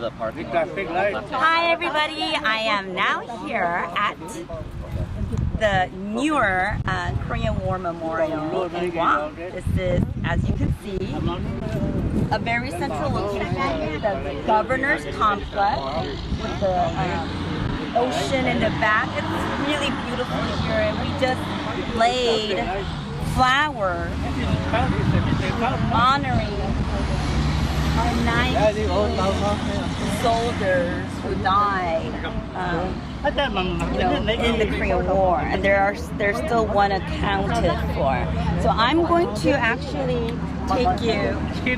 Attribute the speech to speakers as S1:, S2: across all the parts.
S1: Hi everybody, I am now here at the newer Korean War Memorial in Guam. This is, as you can see, a very central location, the Governor's Complex with the ocean in the back. It's really beautiful here, and we just laid flowers honoring our 19 soldiers who died in the Korean War, and there's still one accounted for. So I'm going to actually take you to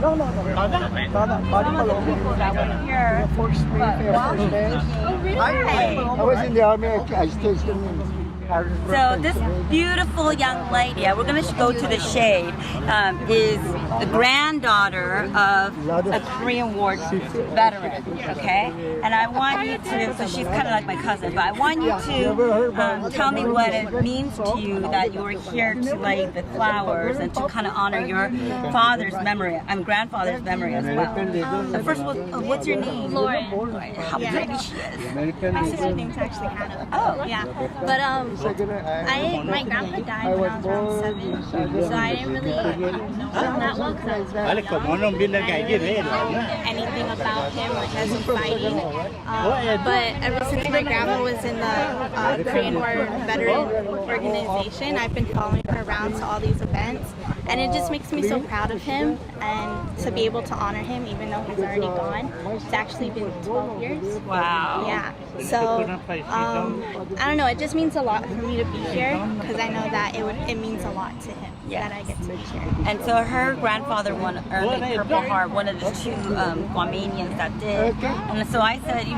S1: some of the people that were here.
S2: I was in the army. I stayed.
S1: So this beautiful young lady, we're going to go to the shade, is the granddaughter of a Korean War veteran, okay? And I want you to, so she's kind of like my cousin, but I want you to tell me what it means to you that you were here to lay the flowers and to kind of honor your father's memory, grandfather's memory as well. So first, what's your name?
S3: Lauren.
S1: How pretty she is.
S3: My sister's name's actually Hannah.
S1: Oh.
S3: Yeah. But my grandpa died when I was around 7, so I didn't really know him that well because I anything about him, like as in fighting. But ever since my grandma was in the Korean War veteran organization, I've been following her around to all these events, and it just makes me so proud of him and to be able to honor him even though he's already gone. It's actually been 12 years.
S1: Wow.
S3: Yeah. So I don't know, it just means a lot for me to be here because I know that it means a lot to him that I get to be here.
S1: And so her grandfather earned a Purple Heart, one of the two Guamanians that did. And so I said,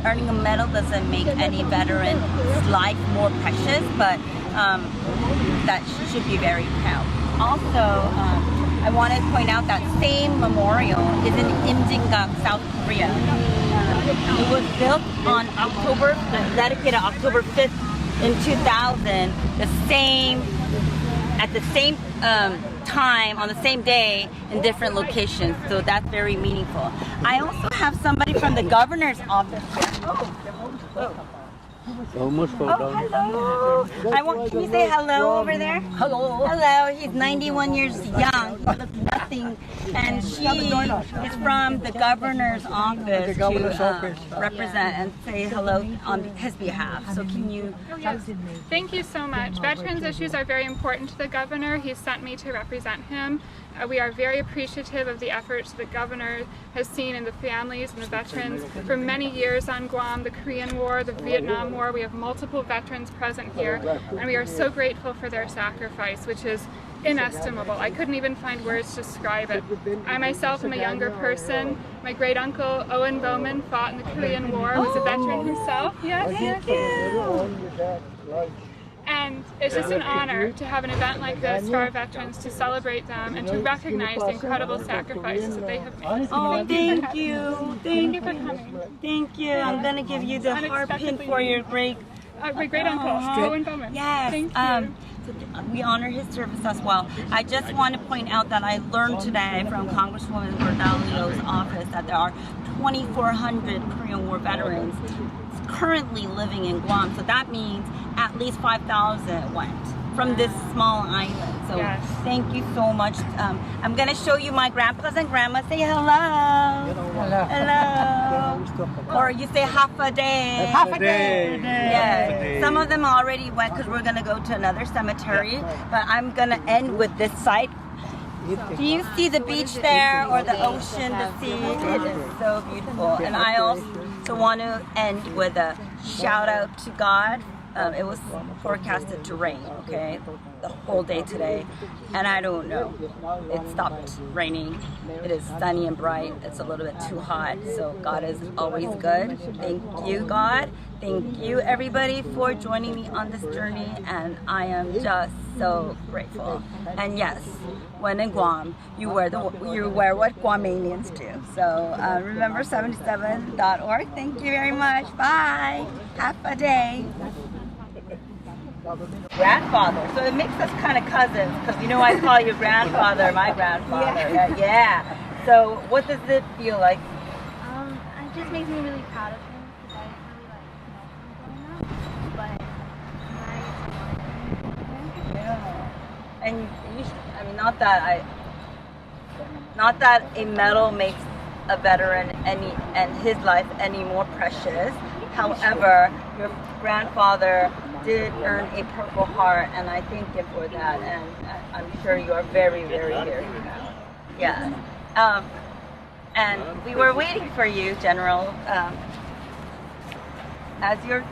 S1: earning a medal doesn't make any veteran's life more precious, but that she should be very proud. Also, I want to point out that same memorial is in Imjingang, South Korea. It was built on dedicated October 5th in 2000, at the same time, on the same day, in different locations. So that's very meaningful. I also have somebody from the governor's office here. Oh, hello. Can you say hello over there? Hello. Hello. He's 91 years young. He looks nothing. And she is from the governor's office to represent and say hello on his behalf. So can you...
S4: Thank you so much. Veterans issues are very important to the governor. He sent me to represent him. We are very appreciative of the efforts the governor has seen in the families and the veterans for many years on Guam, the Korean War, the Vietnam War. We have multiple veterans present here, and we are so grateful for their sacrifice, which is inestimable. I couldn't even find words to describe it. I myself am a younger person. My great uncle Owen Bowman fought in the Korean War, was a veteran himself. Yes.
S1: Thank you.
S4: And it's just an honor to have an event like this for our veterans, to celebrate them and to recognize the incredible sacrifices that they have made.
S1: Oh, thank you.
S4: Thank you for coming.
S1: Thank you. I'm going to give you the heart pin for your great
S4: uncle, Owen Bowman.
S1: Yes.
S4: Thank you.
S1: So we honor his service as well. I just want to point out that I learned today from Congresswoman Bordalio's office that there are 2,400 Korean War veterans currently living in Guam. So that means at least 5,000 went from this small island. So Thank you so much. I'm going to show you my grandpas and grandmas. Say hello. Hello. Or you say half a day.
S2: Half a day.
S1: Yeah. Some of them already went because we're going to go to another cemetery. But I'm going to end with this site. Do you see the beach there or the ocean, the sea? It is so beautiful. And I also want to end with a shout out to God. It was forecasted to rain, okay, the whole day today, and I don't know. It stopped raining. It is sunny and bright. It's a little bit too hot, so God is always good. Thank you, God. Thank you, everybody, for joining me on this journey, and I am just so grateful. And yes, when in Guam, you wear what Guamanians do. So remember 77.org. Thank you very much. Bye. Have a day. Grandfather, so it makes us kind of cousins because I call you grandfather, my grandfather. Yeah. So what does it feel like?
S3: It just makes me really proud of him because I didn't really know him growing up, but
S1: Yeah. And you should, I mean, not that a medal makes a veteran and his life any more precious. However, your grandfather did earn a Purple Heart, and I thank him for that. And I'm sure you are very, very, very proud. Yeah. And we were waiting for you, General, as you're.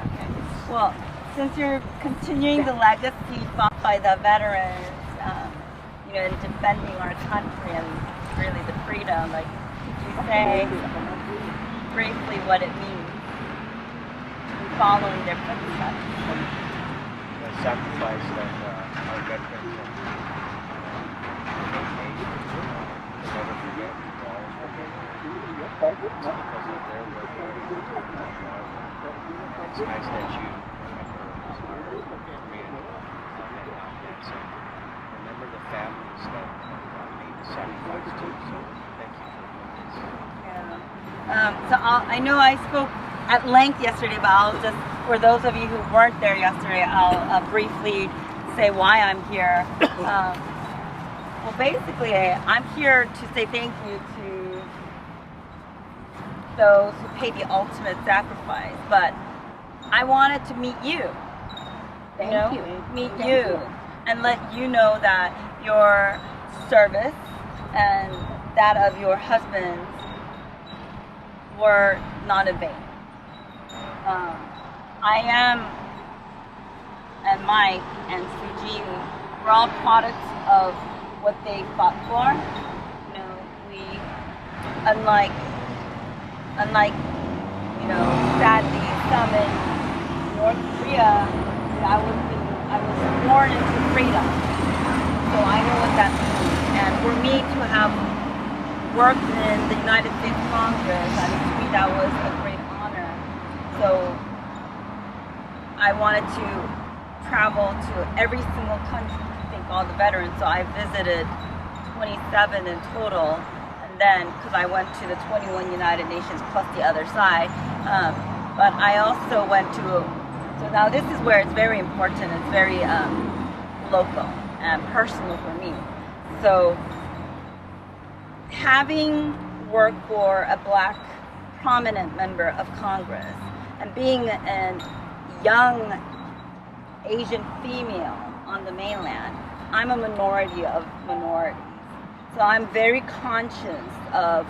S1: Okay. Well, since you're continuing the legacy fought by the veterans, in defending our country and really the freedom, like, could you say briefly what it means in following their footsteps?
S5: The sacrifice that our veterans have made, we'll never forget, we'll always forget. It's because of their work. It's nice that you remember our freedom and outfits, and remember the families that made the sacrifice too. So thank you for doing this.
S1: Yeah. So I know I spoke at length yesterday, but I'll just, for those of you who weren't there yesterday, I'll briefly say why I'm here. Well, basically, I'm here to say thank you to those who paid the ultimate sacrifice, but I wanted to meet you. Meet you, and let you know that your service and that of your husbands were not in vain. I am, and Mike and Suji, we're all products of what they fought for. We, unlike, sadly, some in North Korea, I was born into freedom. So I know what that means. And for me to have worked in the United States Congress, to me that was a great honor. So I wanted to travel to every single country to thank all the veterans. So I visited 27 in total. And then, because I went to the 21 United Nations plus the other side. But I also went to, so now this is where it's very important. It's very local and personal for me. So having worked for a Black prominent member of Congress and being a young Asian female on the mainland, I'm a minority of minorities. So I'm very conscious of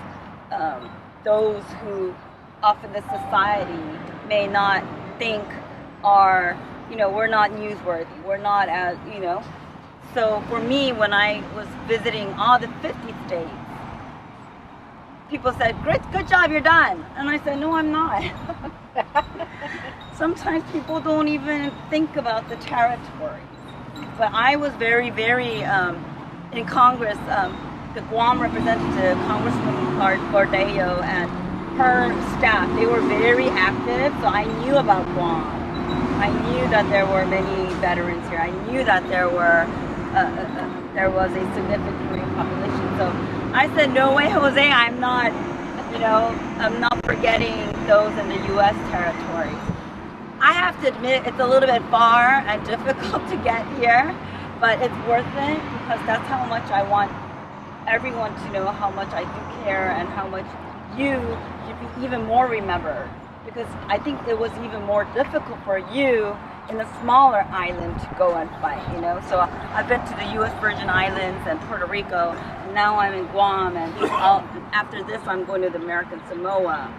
S1: those who often the society may not think are, we're not newsworthy. We're not as, So for me, when I was visiting all the 50 states, people said, "Great, good job, you're done." And I said, "No, I'm not." Sometimes people don't even think about the territories. But I was very, very, in Congress, the GUAM representative, Congresswoman Gordeo, and her staff, they were very active, so I knew about GUAM. I knew that there were many veterans here. I knew that there was a significant Korean population. So I said, "No way, Jose, I'm not forgetting those in the U.S. territories." I have to admit, it's a little bit far and difficult to get here, but it's worth it because that's how much I want everyone to know how much I do care and how much you should be even more remembered. Because I think it was even more difficult for you in a smaller island to go and fight, So I've been to the U.S. Virgin Islands and Puerto Rico, and now I'm in Guam, and after this I'm going to the American Samoa,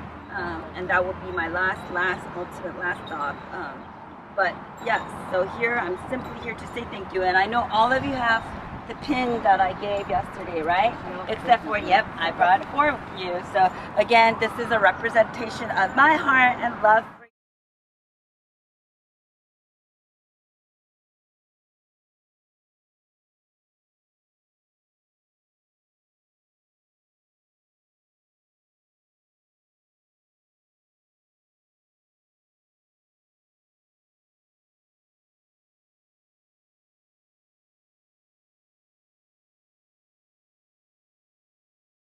S1: and that will be my ultimate last stop. But yes, so here, I'm simply here to say thank you, and I know all of you have the pin that I gave yesterday, right? Except for, yep, I brought it for you. So again, this is a representation of my heart and love